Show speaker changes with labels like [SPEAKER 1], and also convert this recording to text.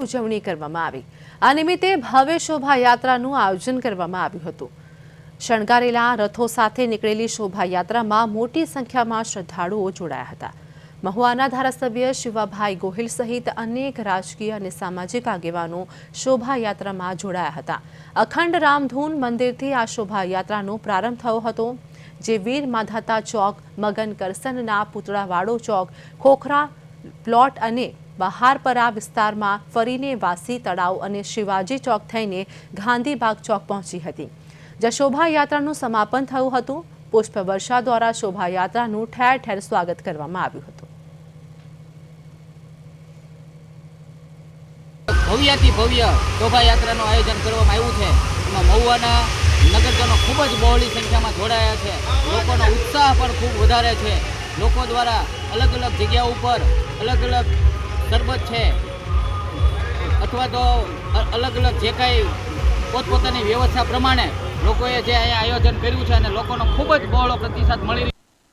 [SPEAKER 1] ઉજવણી કરવામાં આવી। આ નિમિત્તે ભવ્ય શોભાયાત્રાનું આયોજન કરવામાં આવ્યું હતું। શણગારેલા રથો સાથે નીકળેલી શોભાયાત્રામાં મોટી સંખ્યામાં શ્રદ્ધાળુઓ જોડાયા હતા। મહુવાના ધારાસભ્ય શિવાભાઈ ગોહિલ સહિત અનેક રાજકીય અને સામાજિક આગેવાનો શોભાયાત્રામાં જોડાયા હતા। અખંડ રામધૂન મંદિરથી આ શોભાયાત્રાનો પ્રારંભ થયો હતો, જે વીર માધાતા ચોક, મગન કરસનના પુતળાવાળો ચોક, ખોખરા પ્લોટ અને બહારપરા વિસ્તારમાં ફરીને વાસી તળાવ અને શિવાજી ચોક થઈને ગાંધીબાગ ચોક પહોંચી હતી, જ્યાં શોભાયાત્રાનું સમાપન થયું હતું। પુષ્પવર્ષા દ્વારા શોભાયાત્રાનું ઠેર ઠેર સ્વાગત કરવામાં આવ્યું હતું।
[SPEAKER 2] ભવ્યાથી ભવ્ય શોભાયાત્રાનું આયોજન કરવામાં આવ્યું છે। એમાં મહુવાના નગરજનો ખૂબ જ બહોળી સંખ્યામાં જોડાયા છે। લોકોનો ઉત્સાહ પણ ખૂબ વધારે છે। લોકો દ્વારા અલગ અલગ જગ્યા ઉપર અલગ અલગ શરબત છે અથવા તો અલગ અલગ જે કાંઈ પોતપોતાની વ્યવસ્થા પ્રમાણે લોકોએ જે અહીંયા આયોજન કર્યું છે અને લોકોનો ખૂબ જ બહોળો પ્રતિસાદ મળી